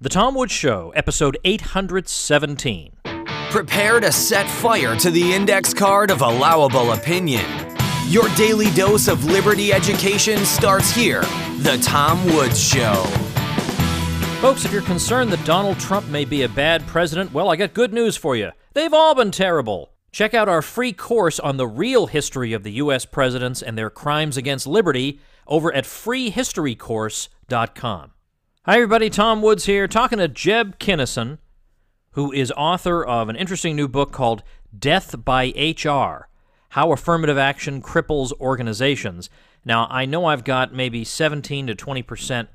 The Tom Woods Show, episode 817. Prepare to set fire to the index card of allowable opinion. Your daily dose of liberty education starts here. The Tom Woods Show. Folks, if you're concerned that Donald Trump may be a bad president, well, I got good news for you. They've all been terrible. Check out our free course on the real history of the U.S. presidents and their crimes against liberty over at freehistorycourse.com. Hi, everybody. Tom Woods here, talking to Jeb Kinnison, who is author of an interesting new book called Death by HR, How Affirmative Action Cripples Organizations. Now, I know I've got maybe 17 to 20%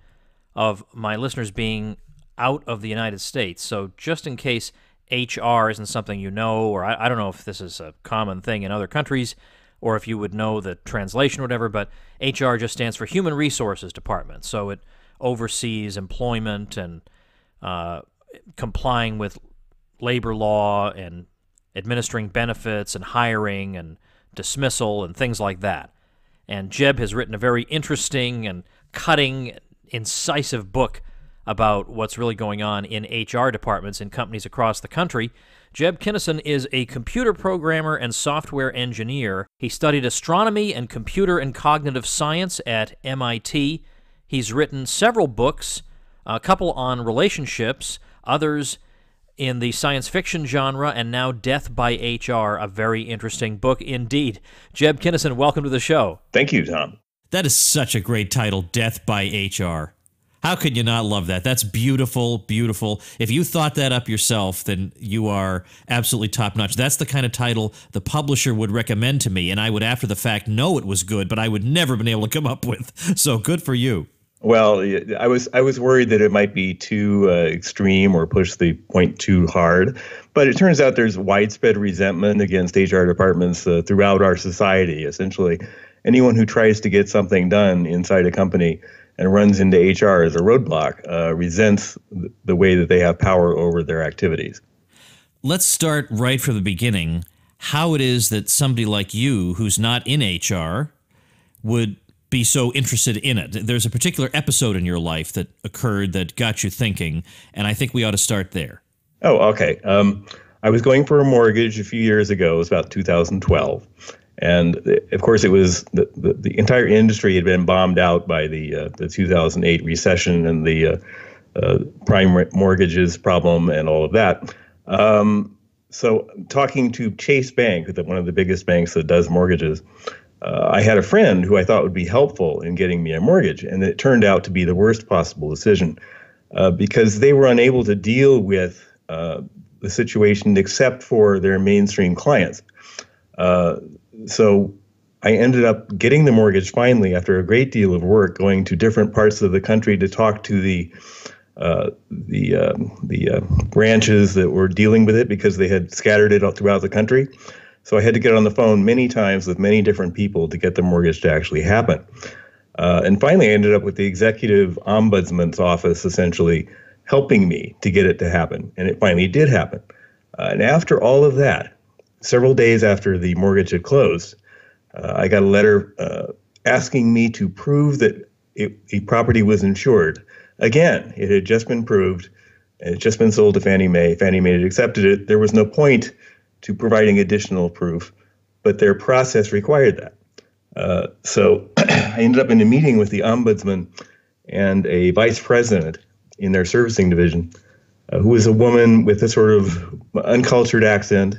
of my listeners being out of the United States, so just in case HR isn't something you know, or I don't know if this is a common thing in other countries, or if you would know the translation or whatever, but HR just stands for Human Resources Department, so it oversees employment and complying with labor law and administering benefits and hiring and dismissal and things like that. And Jeb has written a very interesting and cutting, incisive book about what's really going on in HR departments in companies across the country. Jeb Kinnison is a computer programmer and software engineer. He studied astronomy and computer and cognitive science at MIT. He's written several books, a couple on relationships, others in the science fiction genre, and now Death by HR, a very interesting book indeed. Jeb Kinnison, welcome to the show. Thank you, Tom. That is such a great title, Death by HR. How could you not love that? That's beautiful, beautiful. If you thought that up yourself, then you are absolutely top-notch. That's the kind of title the publisher would recommend to me, and I would, after the fact, know it was good, but I would never been able to come up with. So good for you. Well, I was worried that it might be too extreme or push the point too hard, but it turns out there's widespread resentment against HR departments throughout our society. Essentially, anyone who tries to get something done inside a company and runs into HR as a roadblock resents the way that they have power over their activities. Let's start right from the beginning. How it is that somebody like you, who's not in HR, would be so interested in it. There's a particular episode in your life that occurred that got you thinking, and I think we ought to start there. Oh, okay. I was going for a mortgage a few years ago. It was about 2012. And of course, it was the entire industry had been bombed out by the 2008 recession and the prime mortgages problem and all of that. So talking to Chase Bank, one of the biggest banks that does mortgages, I had a friend who I thought would be helpful in getting me a mortgage, and it turned out to be the worst possible decision because they were unable to deal with the situation except for their mainstream clients. So I ended up getting the mortgage finally after a great deal of work, going to different parts of the country to talk to the branches that were dealing with it because they had scattered it all throughout the country. So I had to get on the phone many times with many different people to get the mortgage to actually happen. And finally, I ended up with the executive ombudsman's office essentially helping me to get it to happen. And it finally did happen. And after all of that, several days after the mortgage had closed, I got a letter asking me to prove that a property was insured. Again, it had just been proved. It had just been sold to Fannie Mae. Fannie Mae had accepted it. There was no point to providing additional proof, but their process required that. So I ended up in a meeting with the ombudsman and a vice president in their servicing division, who was a woman with a sort of uncultured accent,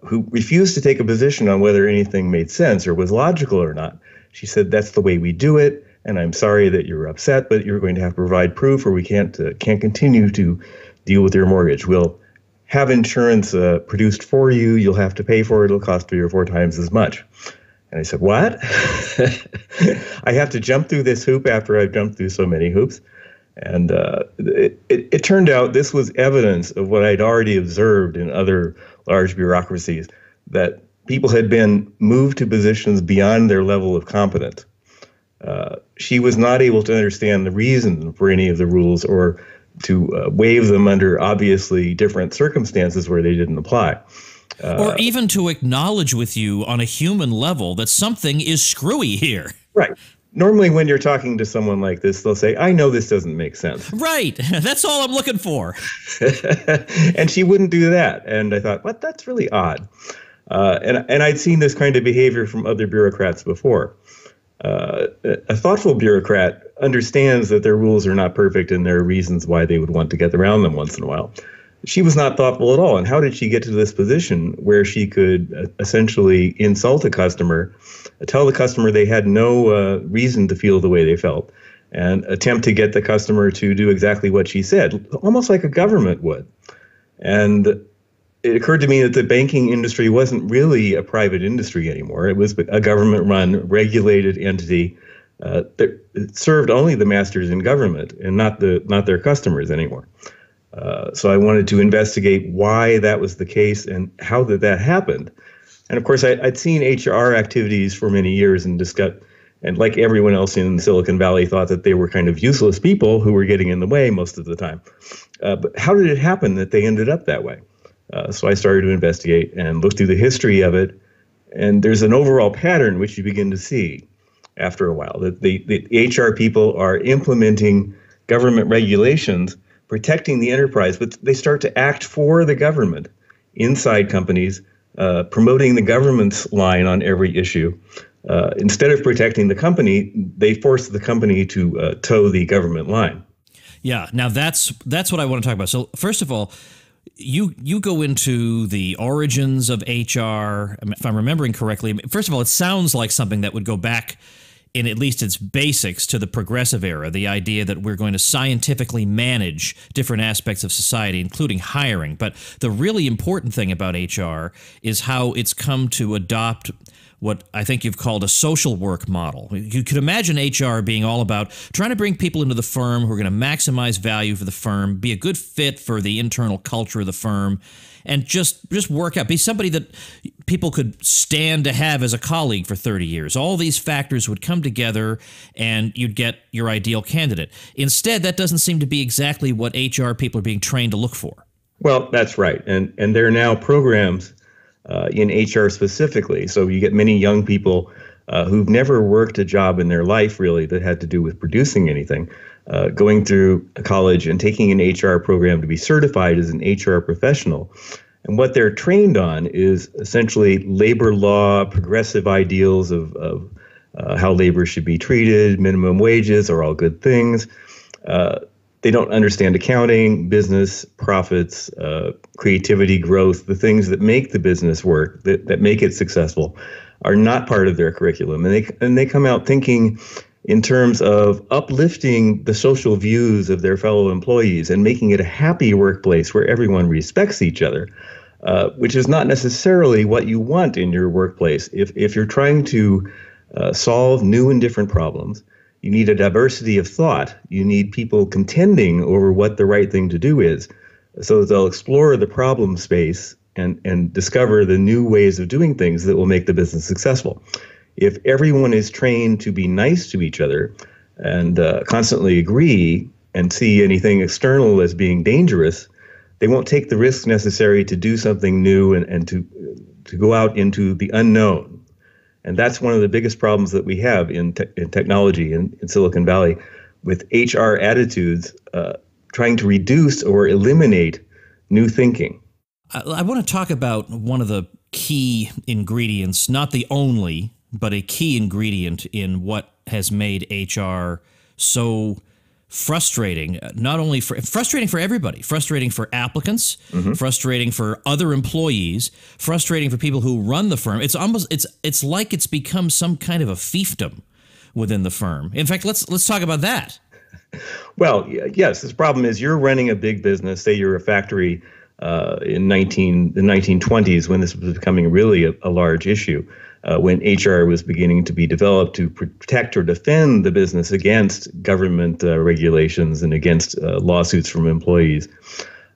who refused to take a position on whether anything made sense or was logical or not. She said, "That's the way we do it, and I'm sorry that you're upset, but you're going to have to provide proof or we can't continue to deal with your mortgage. We'll have insurance produced for you. You'll have to pay for it. It'll cost 3 or 4 times as much." And I said, "What?" I have to jump through this hoop after I've jumped through so many hoops. And it turned out this was evidence of what I'd already observed in other large bureaucracies, that people had been moved to positions beyond their level of competence. She was not able to understand the reason for any of the rules or to waive them under obviously different circumstances where they didn't apply. Or even to acknowledge with you on a human level that something is screwy here. Right. Normally, when you're talking to someone like this, they'll say, I know this doesn't make sense. Right. That's all I'm looking for. And she wouldn't do that. And I thought, what? That's really odd. And I'd seen this kind of behavior from other bureaucrats before. A thoughtful bureaucrat understands that their rules are not perfect and there are reasons why they would want to get around them once in a while. She was not thoughtful at all. And how did she get to this position where she could essentially insult a customer, tell the customer they had no reason to feel the way they felt, and attempt to get the customer to do exactly what she said, almost like a government would? And it occurred to me that the banking industry wasn't really a private industry anymore. It was a government-run, regulated entity that served only the masters in government and not their customers anymore. So I wanted to investigate why that was the case and how that happened. And of course, I'd seen HR activities for many years and like everyone else in Silicon Valley, thought that they were kind of useless people who were getting in the way most of the time. But how did it happen that they ended up that way? So I started to investigate and look through the history of it. And there's an overall pattern which you begin to see after a while, that the HR people are implementing government regulations, protecting the enterprise, but they start to act for the government inside companies, promoting the government's line on every issue. Instead of protecting the company, they force the company to toe the government line. Yeah, now that's what I want to talk about. So first of all, you go into the origins of HR, if I'm remembering correctly. First of all, it sounds like something that would go back in at least its basics to the progressive era, the idea that we're going to scientifically manage different aspects of society, including hiring. But the really important thing about HR is how it's come to adopt what I think you've called a social work model. You could imagine HR being all about trying to bring people into the firm who are going to maximize value for the firm, be a good fit for the internal culture of the firm, and just work out, be somebody that people could stand to have as a colleague for 30 years. All these factors would come together and you'd get your ideal candidate. Instead, that doesn't seem to be exactly what HR people are being trained to look for. Well, that's right. And there are now programs in HR specifically. So you get many young people who've never worked a job in their life, really, that had to do with producing anything, going through college and taking an HR program to be certified as an HR professional. And what they're trained on is essentially labor law, progressive ideals of how labor should be treated, minimum wages are all good things. They don't understand accounting, business, profits, creativity, growth, the things that make the business work, that make it successful, are not part of their curriculum. And they come out thinking in terms of uplifting the social views of their fellow employees and making it a happy workplace where everyone respects each other, which is not necessarily what you want in your workplace. If you're trying to solve new and different problems, you need a diversity of thought. You need people contending over what the right thing to do is, so that they'll explore the problem space and discover the new ways of doing things that will make the business successful. If everyone is trained to be nice to each other and constantly agree and see anything external as being dangerous, they won't take the risks necessary to do something new and to go out into the unknown. And that's one of the biggest problems that we have in technology in Silicon Valley, with HR attitudes trying to reduce or eliminate new thinking. I want to talk about one of the key ingredients, not the only, but a key ingredient in what has made HR so frustrating, not only frustrating for everybody, frustrating for applicants, frustrating for other employees, frustrating for people who run the firm. It's like it's become some kind of a fiefdom within the firm. In fact, let's talk about that. Well, yes, this problem is you're running a big business. Say you're a factory in the 1920s, when this was becoming really a large issue. When HR was beginning to be developed to protect or defend the business against government regulations and against lawsuits from employees.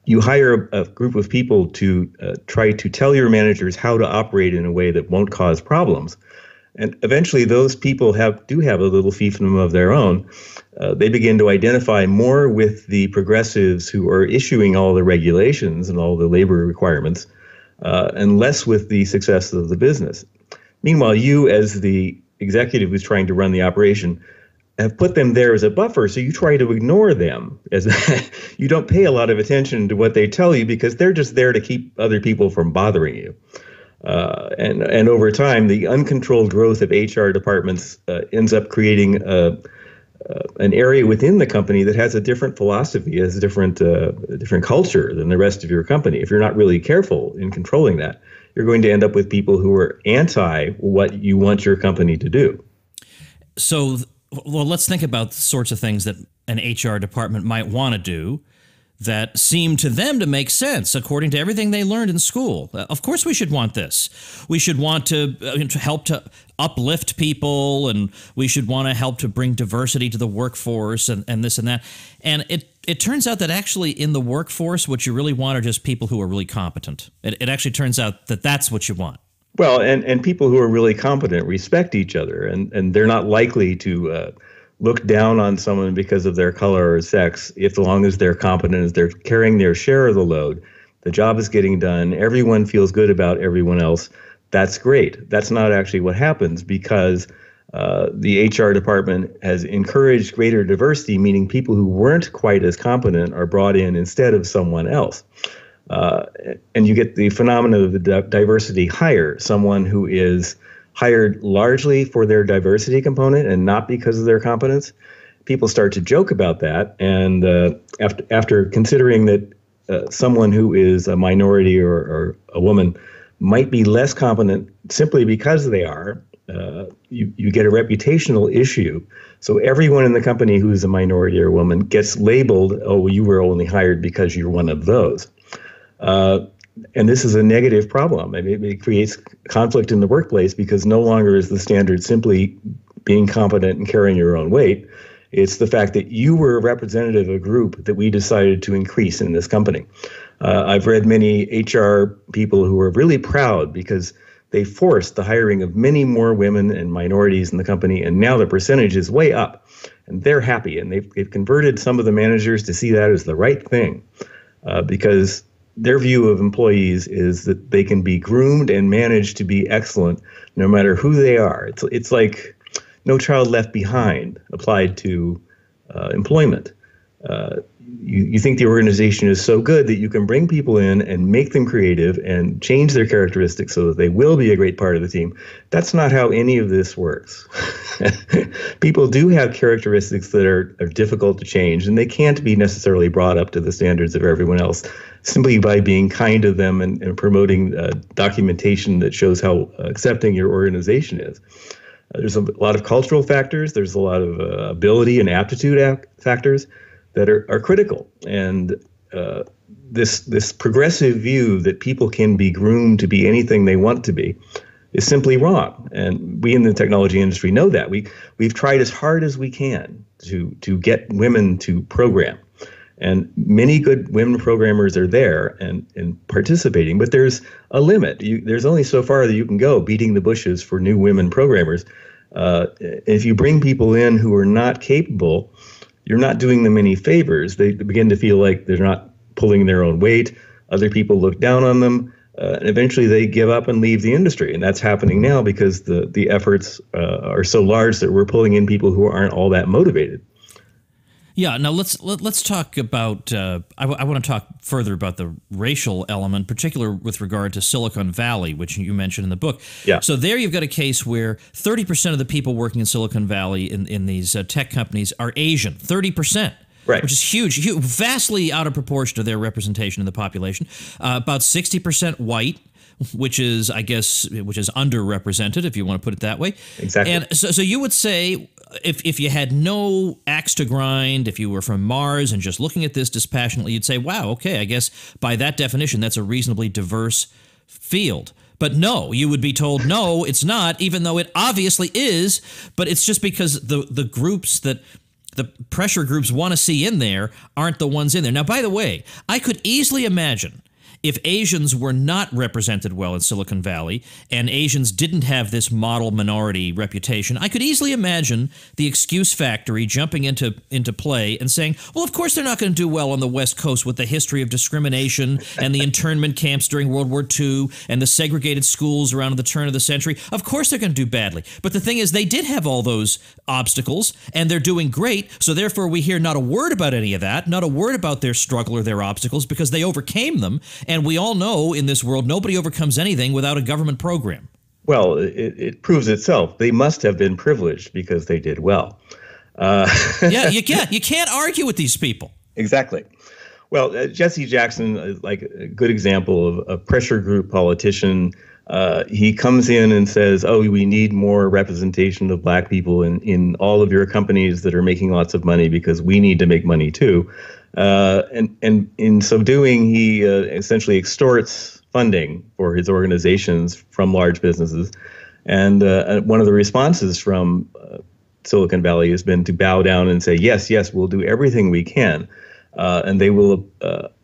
You hire a group of people to try to tell your managers how to operate in a way that won't cause problems. And eventually those people do have a little fiefdom of their own. They begin to identify more with the progressives who are issuing all the regulations and all the labor requirements, and less with the success of the business. Meanwhile, you as the executive who's trying to run the operation have put them there as a buffer, so you try to ignore them. As you don't pay a lot of attention to what they tell you because they're just there to keep other people from bothering you. And over time, the uncontrolled growth of HR departments ends up creating an area within the company that has a different philosophy, has a different culture than the rest of your company. If you're not really careful in controlling that, you're going to end up with people who are anti what you want your company to do. So, well, let's think about the sorts of things that an HR department might want to do that seem to them to make sense according to everything they learned in school. Of course we should want this. We should want to help to uplift people, and we should want to help to bring diversity to the workforce and this and that. And it turns out that actually in the workforce, what you really want are just people who are really competent. It actually turns out that that's what you want. Well, and people who are really competent respect each other, and they're not likely to look down on someone because of their color or sex, if as long as they're competent, as they're carrying their share of the load, the job is getting done, everyone feels good about everyone else. That's great. That's not actually what happens because the HR department has encouraged greater diversity, meaning people who weren't quite as competent are brought in instead of someone else. And you get the phenomenon of the diversity hire, someone who is hired largely for their diversity component and not because of their competence. People start to joke about that. And after considering that someone who is a minority or a woman might be less competent simply because they are, you get a reputational issue. So everyone in the company who is a minority or a woman gets labeled, oh, well, you were only hired because you're one of those. And this is a negative problem. I mean, it creates conflict in the workplace because no longer is the standard simply being competent and carrying your own weight. It's the fact that you were a representative of a group that we decided to increase in this company. I've read many HR people who are really proud because they forced the hiring of many more women and minorities in the company, and now the percentage is way up. And they're happy, and they've converted some of the managers to see that as the right thing because their view of employees is that they can be groomed and managed to be excellent no matter who they are. It's like No Child Left Behind applied to employment. You think the organization is so good that you can bring people in and make them creative and change their characteristics so that they will be a great part of the team. That's not how any of this works. People do have characteristics that are difficult to change, and they can't be necessarily brought up to the standards of everyone else simply by being kind to them and promoting documentation that shows how accepting your organization is. There's a lot of cultural factors. There's a lot of ability and aptitude factors that are critical. And this progressive view that people can be groomed to be anything they want to be is simply wrong. And we in the technology industry know that. We've tried as hard as we can to get women to program. And many good women programmers are there and participating, but there's a limit. There's only so far that you can go beating the bushes for new women programmers. If you bring people in who are not capable, you're not doing them any favors. They begin to feel like they're not pulling their own weight. Other people look down on them. And eventually they give up and leave the industry. And that's happening now because the efforts are so large that we're pulling in people who aren't all that motivated. Yeah, now let's talk about, I want to talk further about the racial element, particularly with regard to Silicon Valley, which you mentioned in the book. Yeah. So there you've got a case where 30% of the people working in Silicon Valley in these tech companies are Asian, 30%. Right. Which is huge, vastly out of proportion to their representation in the population. About 60% white, which is underrepresented, if you want to put it that way. Exactly. And so you would say, if you had no axe to grind, if you were from Mars and just looking at this dispassionately, you'd say, wow, okay, I guess by that definition, that's a reasonably diverse field. But no, you would be told, no, it's not, even though it obviously is, but it's just because the groups that the pressure groups want to see in there aren't the ones in there. Now, by the way, I could easily imagine if Asians were not represented well in Silicon Valley and Asians didn't have this model minority reputation, I could easily imagine the excuse factory jumping into play and saying, well, of course they're not going to do well on the West Coast with the history of discrimination and the internment camps during World War II and the segregated schools around the turn of the century. Of course they're going to do badly. But the thing is, they did have all those obstacles, and they're doing great, so therefore we hear not a word about any of that, not a word about their struggle or their obstacles, because they overcame them. And we all know in this world, nobody overcomes anything without a government program. Well, it proves itself. They must have been privileged because they did well. Yeah, you can't argue with these people. Exactly. Well, Jesse Jackson is like a good example of a pressure group politician. He comes in and says, oh, we need more representation of black people in all of your companies that are making lots of money because we need to make money too. And in so doing, he essentially extorts funding for his organizations from large businesses. And one of the responses from Silicon Valley has been to bow down and say, yes, we'll do everything we can. And they will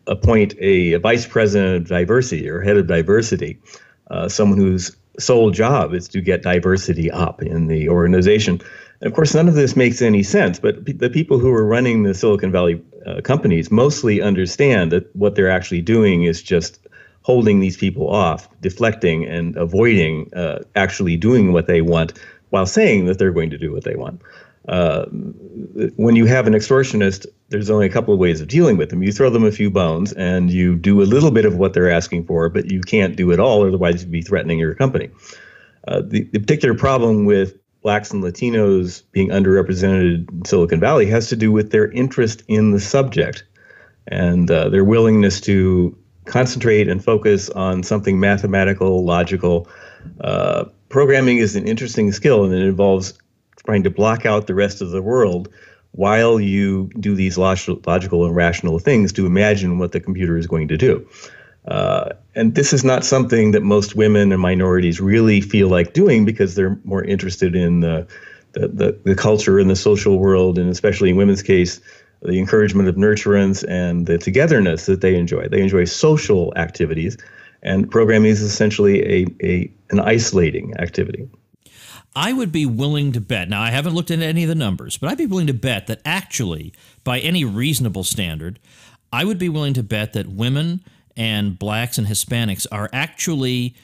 appoint a vice president of diversity or head of diversity, someone whose sole job is to get diversity up in the organization. And of course, none of this makes any sense, but the people who are running the Silicon Valley companies mostly understand that what they're actually doing is just holding these people off, deflecting and avoiding actually doing what they want while saying that they're going to do what they want. When you have an extortionist, there's only a couple of ways of dealing with them. You throw them a few bones and you do a little bit of what they're asking for, but you can't do it all, otherwise you'd be threatening your company. The particular problem with blacks and Latinos being underrepresented in Silicon Valley has to do with their interest in the subject and their willingness to concentrate and focus on something mathematical, logical. Programming is an interesting skill, and it involves trying to block out the rest of the world while you do these logical and rational things to imagine what the computer is going to do. And this is not something that most women and minorities really feel like doing because they're more interested in the culture and the social world, and especially in women's case, the encouragement of nurturance and the togetherness that they enjoy. They enjoy social activities, and programming is essentially an isolating activity. I would be willing to bet, now I haven't looked into any of the numbers, but I'd be willing to bet that actually, by any reasonable standard, I would be willing to bet that women and blacks and Hispanics are actually,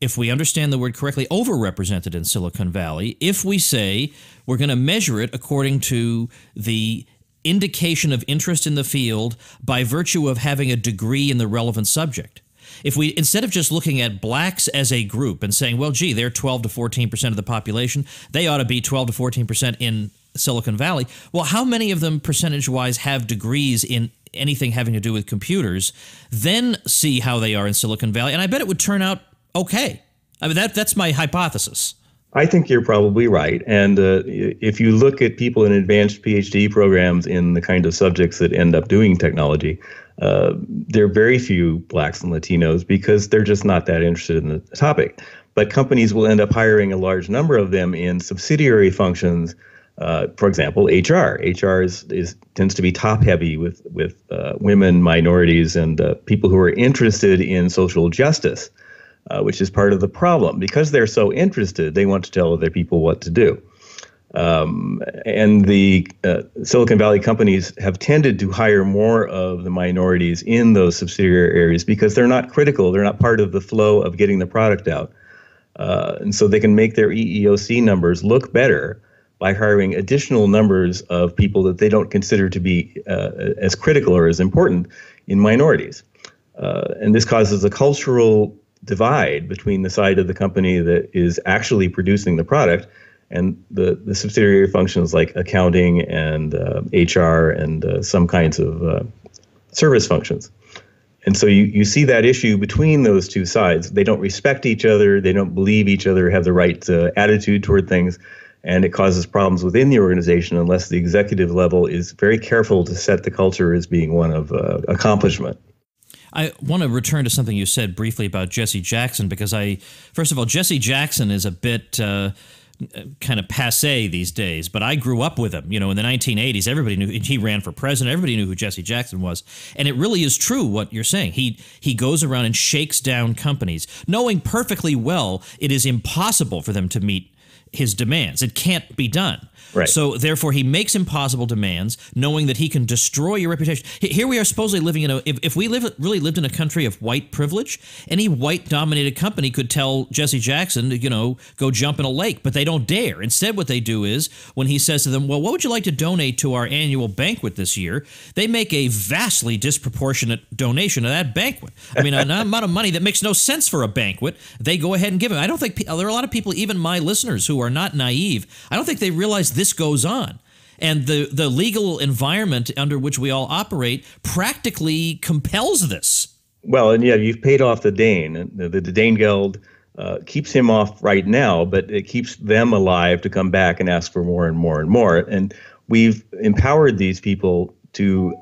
if we understand the word correctly, overrepresented in Silicon Valley if we say we're going to measure it according to the indication of interest in the field by virtue of having a degree in the relevant subject. If we, instead of just looking at blacks as a group and saying, well, gee, they're 12 to 14% of the population, they ought to be 12 to 14% in Silicon Valley. Well, how many of them percentage-wise have degrees in anything having to do with computers? Then see how they are in Silicon Valley, and I bet it would turn out okay. I mean, that's my hypothesis. I think you're probably right. And if you look at people in advanced PhD programs in the kind of subjects that end up doing technology, there are very few blacks and Latinos because they're just not that interested in the topic. But companies will end up hiring a large number of them in subsidiary functions. For example, HR. HR tends to be top heavy with women, minorities, and people who are interested in social justice. Which is part of the problem. Because they're so interested, they want to tell other people what to do. And the Silicon Valley companies have tended to hire more of the minorities in those subsidiary areas because they're not critical. They're not part of the flow of getting the product out. And so they can make their EEOC numbers look better by hiring additional numbers of people that they don't consider to be as critical or as important in minorities. And this causes a cultural divide between the side of the company that is actually producing the product and the subsidiary functions like accounting and HR and some kinds of service functions. And so you see that issue between those two sides. They don't respect each other. They don't believe each other have the right attitude toward things. And it causes problems within the organization unless the executive level is very careful to set the culture as being one of accomplishment. I want to return to something you said briefly about Jesse Jackson because first of all, Jesse Jackson is a bit kind of passé these days, but I grew up with him. In the 1980s, everybody knew he ran for president. Everybody knew who Jesse Jackson was. And it really is true what you're saying. He goes around and shakes down companies, knowing perfectly well it is impossible for them to meet his demands. It can't be done. Right. So therefore, he makes impossible demands, knowing that he can destroy your reputation. Here we are supposedly living in if we really lived in a country of white privilege, any white-dominated company could tell Jesse Jackson to, go jump in a lake, but they don't dare. Instead, what they do is, when he says to them, well, what would you like to donate to our annual banquet this year? They make a vastly disproportionate donation to that banquet. I mean, an amount of money that makes no sense for a banquet, they go ahead and give it. I don't think there are a lot of people, even my listeners, who are not naive. I don't think they realize this goes on. And the legal environment under which we all operate practically compels this. Well, and yeah, you've paid off the Dane. The Dane Geld keeps him off right now, but it keeps them alive to come back and ask for more and more and more. And we've empowered these people to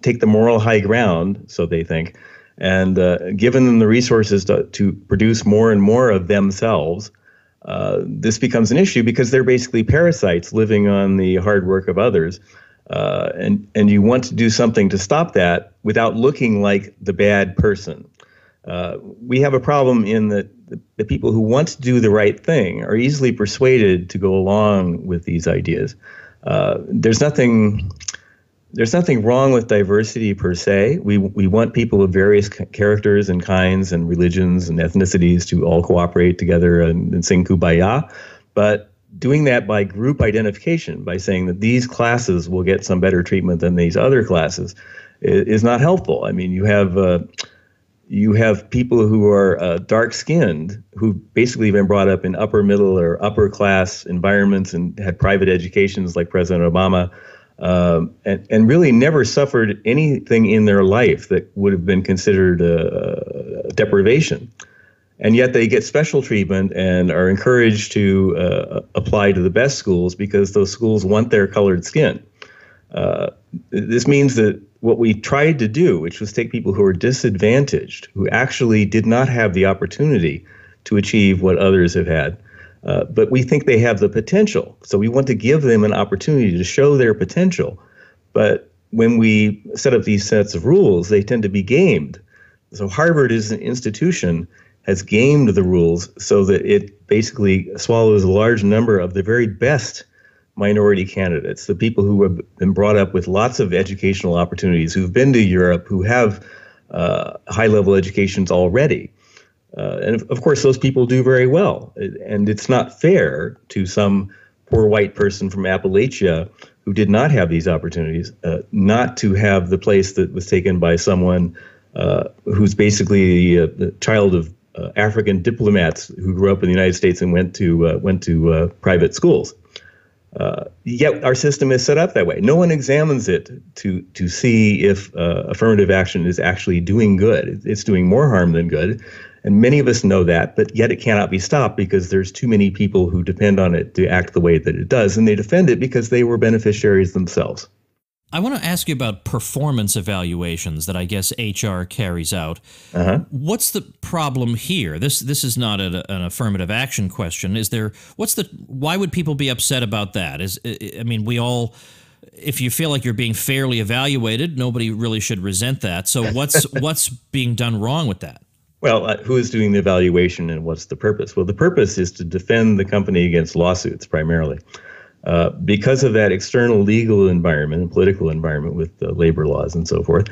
take the moral high ground, so they think, and given them the resources to produce more and more of themselves. This becomes an issue because they're basically parasites living on the hard work of others. And you want to do something to stop that without looking like the bad person. We have a problem in that the people who want to do the right thing are easily persuaded to go along with these ideas. There's nothing wrong with diversity per se. We want people of various characters and kinds and religions and ethnicities to all cooperate together and sing Kumbaya. But doing that by group identification, by saying that these classes will get some better treatment than these other classes, is not helpful. I mean, you have people who are dark-skinned who basically have been brought up in upper middle or upper class environments and had private educations like President Obama. And really never suffered anything in their life that would have been considered deprivation. And yet they get special treatment and are encouraged to apply to the best schools because those schools want their colored skin. This means that what we tried to do, which was take people who are disadvantaged, who actually did not have the opportunity to achieve what others have had, but we think they have the potential. So we want to give them an opportunity to show their potential. But when we set up these sets of rules, they tend to be gamed. So Harvard as an institution has gamed the rules so that it basically swallows a large number of the very best minority candidates, the people who have been brought up with lots of educational opportunities, who've been to Europe, who have high-level educations already. And of course, those people do very well. And it's not fair to some poor white person from Appalachia who did not have these opportunities, not to have the place that was taken by someone who's basically the child of African diplomats who grew up in the United States and went to private schools. Yet our system is set up that way. No one examines it to see if affirmative action is actually doing good. It's doing more harm than good. And many of us know that, but yet it cannot be stopped because there's too many people who depend on it to act the way that it does. And they defend it because they were beneficiaries themselves. I want to ask you about performance evaluations that I guess HR carries out. What's the problem here? This is not an affirmative action question. Why would people be upset about that? We all, if you feel like you're being fairly evaluated, nobody really should resent that. So what's being done wrong with that? Well, who is doing the evaluation and what's the purpose? Well, the purpose is to defend the company against lawsuits primarily. Because of that external legal environment and political environment with labor laws and so forth,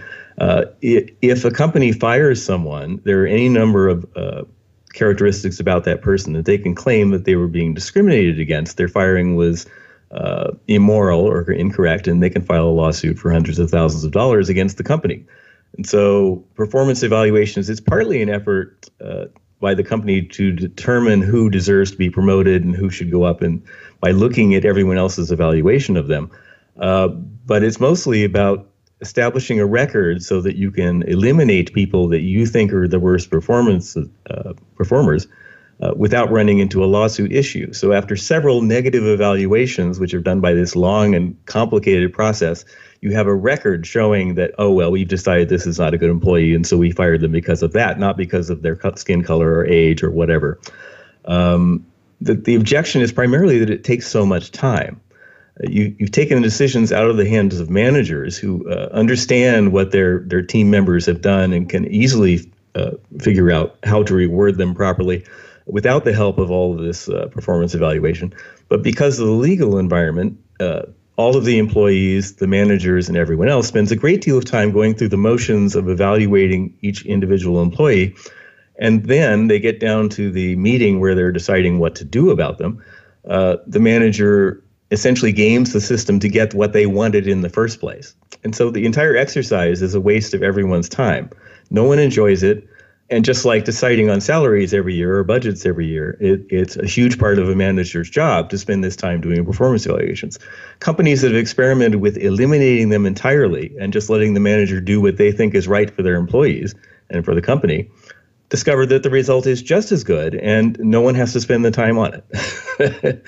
if a company fires someone, there are any number of characteristics about that person that they can claim that they were being discriminated against. Their firing was immoral or incorrect, and they can file a lawsuit for hundreds of thousands of dollars against the company. And so performance evaluations, it's partly an effort by the company to determine who deserves to be promoted and who should go up, and by looking at everyone else's evaluation of them. But it's mostly about establishing a record so that you can eliminate people that you think are the worst performers without running into a lawsuit issue. So after several negative evaluations, which are done by this long and complicated process, you have a record showing that, oh, well, we've decided this is not a good employee, and so we fired them because of that, not because of their skin color or age or whatever. the objection is primarily that it takes so much time. You've taken decisions out of the hands of managers who understand what their team members have done and can easily figure out how to reward them properly without the help of all of this performance evaluation. But because of the legal environment, all of the employees, the managers, and everyone else spends a great deal of time going through the motions of evaluating each individual employee. And then they get down to the meeting where they're deciding what to do about them. The manager essentially games the system to get what they wanted in the first place. And so the entire exercise is a waste of everyone's time. No one enjoys it. And just like deciding on salaries every year or budgets every year, it's a huge part of a manager's job to spend this time doing performance evaluations. Companies that have experimented with eliminating them entirely and just letting the manager do what they think is right for their employees and for the company discovered that the result is just as good and no one has to spend the time on it.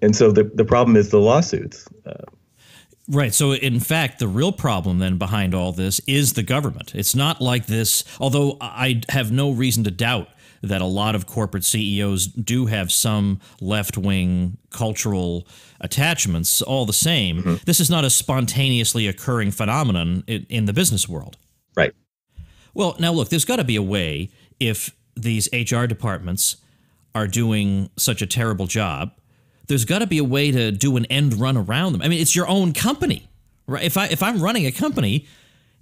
And so the problem is the lawsuits. Right. So, in fact, the real problem then behind all this is the government. It's not like this, although I have no reason to doubt that a lot of corporate CEOs do have some left-wing cultural attachments. All the same, This is not a spontaneously occurring phenomenon in the business world. Right. Well, now, look, there's got to be a way, if these HR departments are doing such a terrible job, there's got to be a way to do an end run around them. I mean, it's your own company, right? If I'm running a company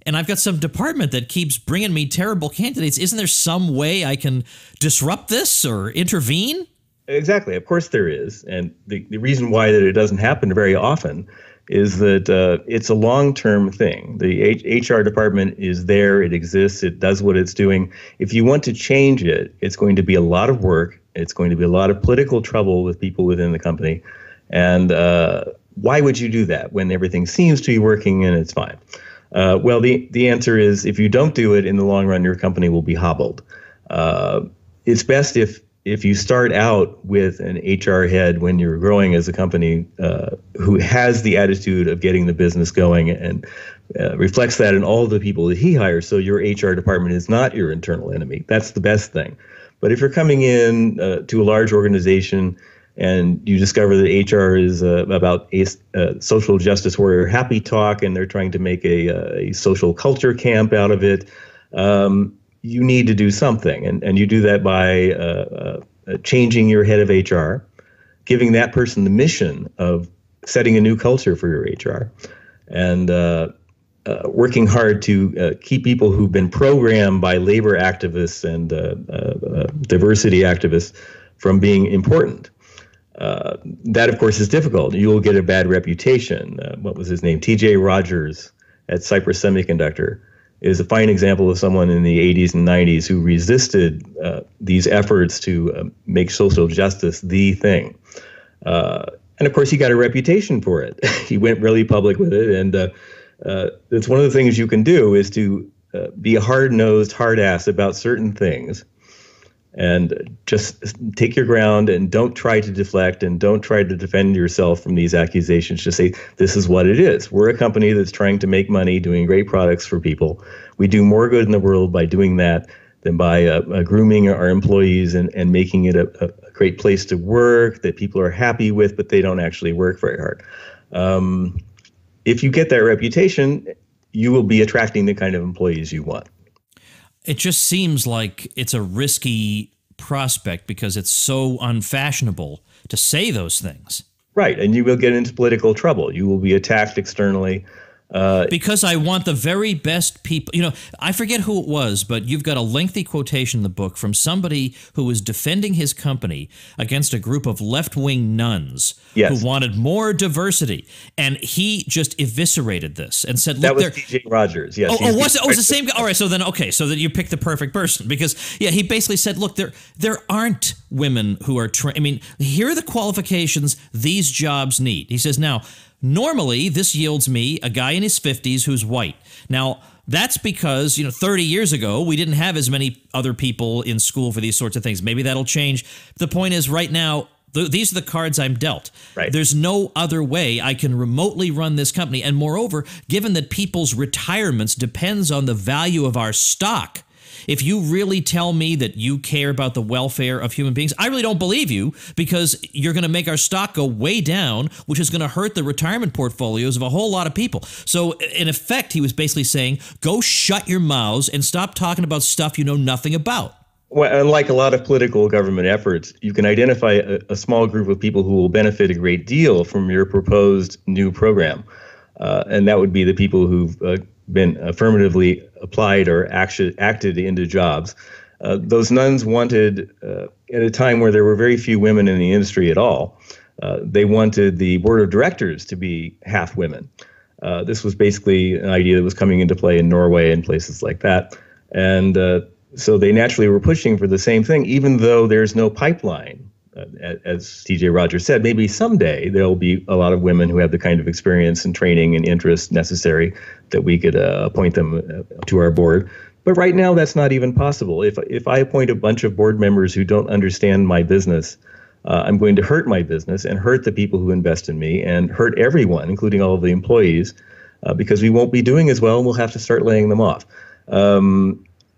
and I've got some department that keeps bringing me terrible candidates, isn't there some way I can disrupt this or intervene? Exactly. Of course there is. And the reason why that it doesn't happen very often is that it's a long-term thing. The HR department is there. It exists. It does what it's doing. If you want to change it, it's going to be a lot of work. It's going to be a lot of political trouble with people within the company. And why would you do that when everything seems to be working and it's fine? Well, the answer is if you don't do it in the long run, your company will be hobbled. It's best if you start out with an HR head when you're growing as a company who has the attitude of getting the business going and reflects that in all the people that he hires. So your HR department is not your internal enemy. That's the best thing. But if you're coming in to a large organization and you discover that HR is about a social justice warrior happy talk and they're trying to make a social culture camp out of it, you need to do something. And you do that by changing your head of HR, giving that person the mission of setting a new culture for your HR, and working hard to keep people who've been programmed by labor activists and diversity activists from being important. That, of course, is difficult. You will get a bad reputation. What was his name? T.J. Rogers at Cypress Semiconductor is a fine example of someone in the 80s and 90s who resisted these efforts to make social justice the thing. And, of course, he got a reputation for it. He went really public with it, and it's one of the things you can do is to be a hard-nosed, hard-ass about certain things and just take your ground and don't try to deflect and don't try to defend yourself from these accusations. Just say, this is what it is. We're a company that's trying to make money doing great products for people. We do more good in the world by doing that than by grooming our employees and making it a great place to work that people are happy with, but they don't actually work very hard. If you get that reputation, you will be attracting the kind of employees you want. It just seems like it's a risky prospect because it's so unfashionable to say those things. Right, and you will get into political trouble. You will be attacked externally. Because I want the very best people. You know, I forget who it was, but you've got a lengthy quotation in the book from somebody who was defending his company against a group of left-wing nuns who wanted more diversity. And he just eviscerated this and said, look, that was T.J. Rogers, yes. Oh, was it? Oh, it was the same guy? All right, so then you picked the perfect person. Because, yeah, he basically said, look, there aren't women who are I mean, here are the qualifications these jobs need. He says, now, normally, this yields me a guy in his 50s who's white. Now, that's because, 30 years ago, we didn't have as many other people in school for these sorts of things. Maybe that'll change. The point is, right now, these are the cards I'm dealt. Right. There's no other way I can remotely run this company. And moreover, given that people's retirements depends on the value of our stock, If you really tell me that you care about the welfare of human beings, I really don't believe you, because you're going to make our stock go way down, which is going to hurt the retirement portfolios of a whole lot of people. So in effect, he was basically saying, go shut your mouths and stop talking about stuff you know nothing about. Well, unlike a lot of political government efforts, you can identify a small group of people who will benefit a great deal from your proposed new program. And that would be the people who've been affirmatively applied or acted into jobs. Those nuns wanted, at a time where there were very few women in the industry at all, they wanted the board of directors to be half women. This was basically an idea that was coming into play in Norway and places like that. And so they naturally were pushing for the same thing, even though there's no pipeline. As T.J. Rogers said, maybe someday there'll be a lot of women who have the kind of experience and training and interest necessary that we could appoint them to our board. But right now, that's not even possible. If I appoint a bunch of board members who don't understand my business, I'm going to hurt my business and hurt the people who invest in me and hurt everyone, including all of the employees, because we won't be doing as well and we'll have to start laying them off.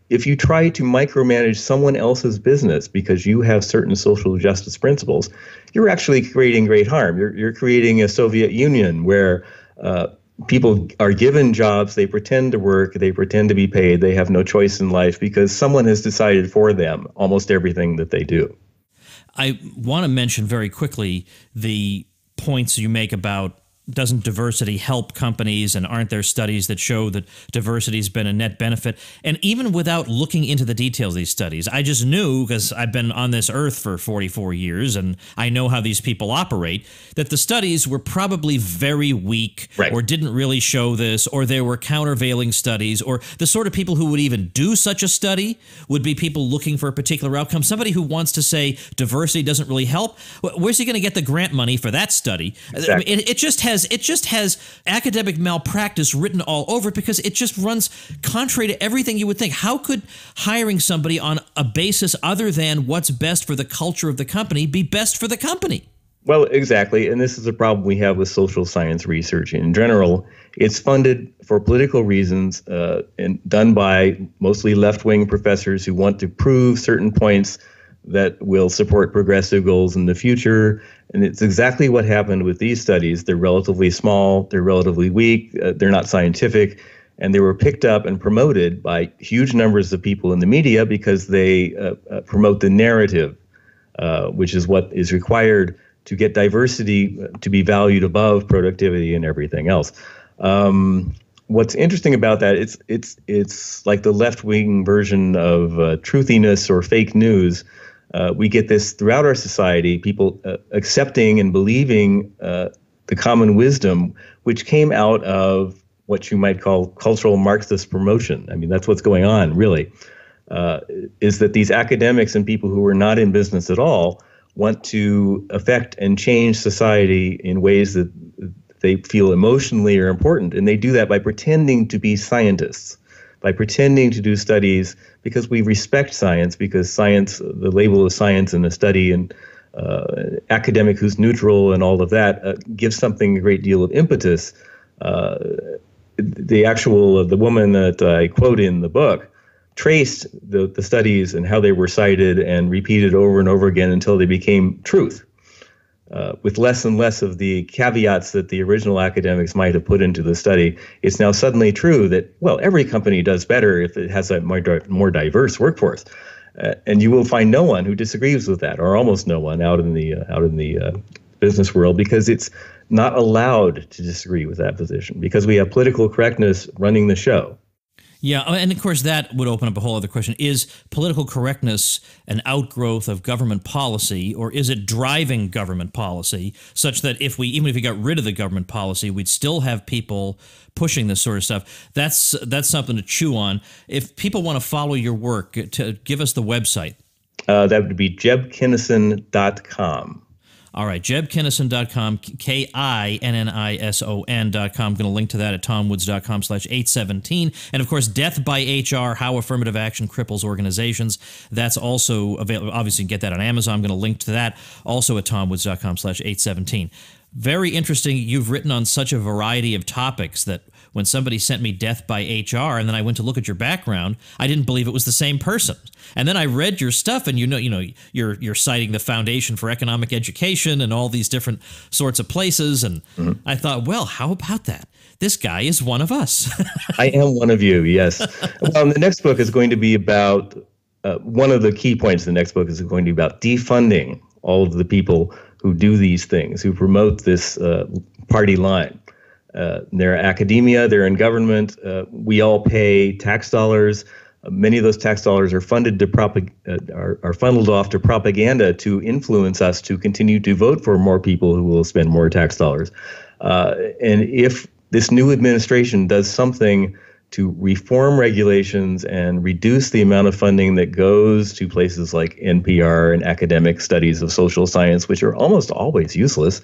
If you try to micromanage someone else's business because you have certain social justice principles, you're actually creating great harm. You're creating a Soviet Union where people are given jobs, they pretend to work, they pretend to be paid, they have no choice in life because someone has decided for them almost everything that they do. I want to mention very quickly the points you make about, doesn't diversity help companies, and aren't there studies that show that diversity has been a net benefit? And even without looking into the details of these studies, I just knew, because I've been on this earth for 44 years and I know how these people operate, that the studies were probably very weak, right, or didn't really show this, or there were countervailing studies, or the sort of people who would even do such a study would be people looking for a particular outcome. Somebody who wants to say diversity doesn't really help, where's he going to get the grant money for that study? Exactly. I mean, it just has academic malpractice written all over it, because it just runs contrary to everything you would think. How could hiring somebody on a basis other than what's best for the culture of the company be best for the company? Well, exactly. And this is a problem we have with social science research in general. It's funded for political reasons and done by mostly left-wing professors who want to prove certain points that will support progressive goals in the future. And it's exactly what happened with these studies. They're relatively small, they're relatively weak, they're not scientific, and they were picked up and promoted by huge numbers of people in the media because they promote the narrative, which is what is required to get diversity to be valued above productivity and everything else. What's interesting about that, it's like the left-wing version of truthiness or fake news. We get this throughout our society, people accepting and believing the common wisdom, which came out of what you might call cultural Marxist promotion. I mean, that's what's going on, really, is that these academics and people who are not in business at all want to affect and change society in ways that they feel emotionally are important. And they do that by pretending to be scientists, by pretending to do studies because we respect science, because science, the label of science in a study and academic who's neutral and all of that gives something a great deal of impetus. The woman that I quote in the book traced the studies and how they were cited and repeated over and over again until they became truth. With less and less of the caveats that the original academics might have put into the study, it's now suddenly true that, well, every company does better if it has a more diverse workforce. And you will find no one who disagrees with that, or almost no one out in the business world, because it's not allowed to disagree with that position, because we have political correctness running the show. Yeah, and of course that would open up a whole other question. Is political correctness an outgrowth of government policy, or is it driving government policy such that even if we got rid of the government policy, we'd still have people pushing this sort of stuff? That's something to chew on. If people want to follow your work, to give us the website. That would be jebkinnison.com. All right, jebkinnison.com, KINNISON.com. I'm going to link to that at tomwoods.com/817. And, of course, Death by HR, How Affirmative Action Cripples Organizations. That's also available. Obviously, you can get that on Amazon. I'm going to link to that also at tomwoods.com/817. Very interesting. You've written on such a variety of topics that when somebody sent me Death by HR, and then I went to look at your background, I didn't believe it was the same person. And then I read your stuff, and you're citing the Foundation for Economic Education and all these different sorts of places, and I thought, well, how about that? This guy is one of us. I am one of you, yes. Well, the next book is going to be about, one of the key points in the next book is going to be about defunding all of the people who do these things, who promote this party line. They're academia, they're in government. We all pay tax dollars. Many of those tax dollars are funded to are funneled off to propaganda to influence us to continue to vote for more people who will spend more tax dollars. And if this new administration does something to reform regulations and reduce the amount of funding that goes to places like NPR and academic studies of social science, which are almost always useless,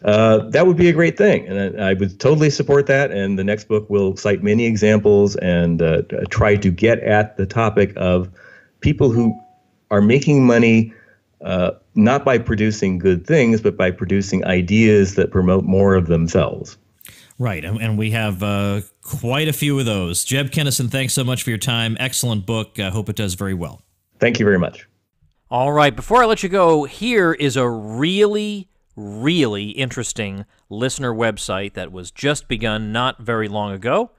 that would be a great thing. And I would totally support that. And the next book will cite many examples and try to get at the topic of people who are making money not by producing good things, but by producing ideas that promote more of themselves. Right, and we have quite a few of those. Jeb Kennison, thanks so much for your time. Excellent book. I hope it does very well. Thank you very much. All right, before I let you go, here is a really, really interesting listener website that was just begun not very long ago,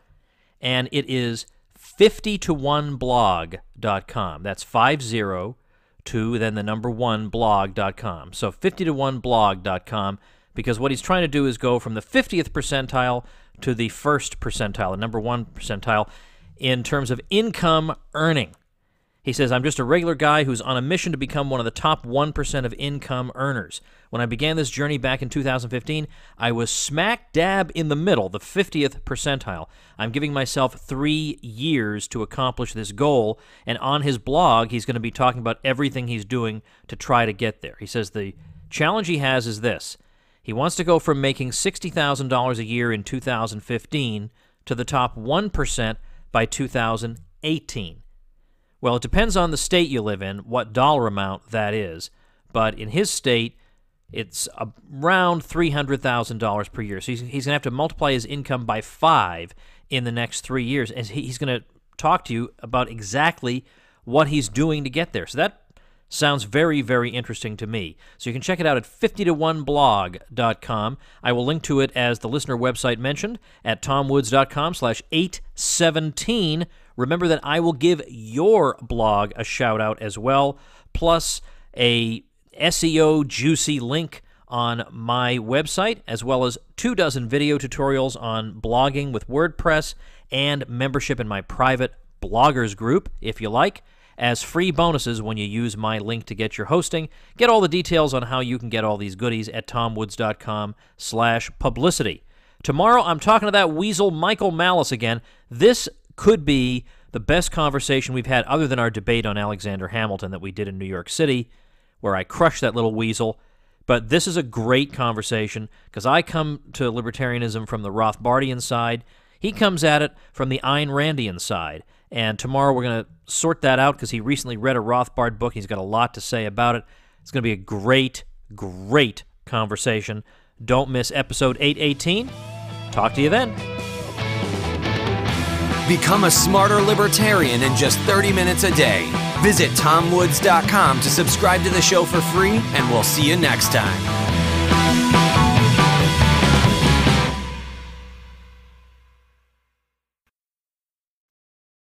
and it is 50to1blog.com. That's 50 to then the number 1 blog.com. So 50to1blog.com. Because what he's trying to do is go from the 50th percentile to the first percentile, the number 1 percentile, in terms of income earning. He says, I'm just a regular guy who's on a mission to become one of the top 1% of income earners. When I began this journey back in 2015, I was smack dab in the middle, the 50th percentile. I'm giving myself 3 years to accomplish this goal, and on his blog, he's going to be talking about everything he's doing to try to get there. He says the challenge he has is this. He wants to go from making $60,000 a year in 2015 to the top 1% by 2018. Well, it depends on the state you live in, what dollar amount that is. But in his state, it's around $300,000 per year. So he's going to have to multiply his income by 5 in the next 3 years. And he's going to talk to you about exactly what he's doing to get there. So that sounds very, very interesting to me. So you can check it out at 50to1blog.com. I will link to it as the listener website mentioned at tomwoods.com/817. Remember that I will give your blog a shout-out as well, plus a SEO juicy link on my website, as well as 24 video tutorials on blogging with WordPress and membership in my private bloggers group, if you like, as free bonuses when you use my link to get your hosting. Get all the details on how you can get all these goodies at tomwoods.com/publicity. Tomorrow, I'm talking to that weasel Michael Malice again. This could be the best conversation we've had other than our debate on Alexander Hamilton that we did in New York City, where I crushed that little weasel. But this is a great conversation because I come to libertarianism from the Rothbardian side. He comes at it from the Ayn Randian side. And tomorrow we're going to sort that out because he recently read a Rothbard book. He's got a lot to say about it. It's going to be a great, great conversation. Don't miss episode 818. Talk to you then. Become a smarter libertarian in just 30 minutes a day. Visit tomwoods.com to subscribe to the show for free, and we'll see you next time.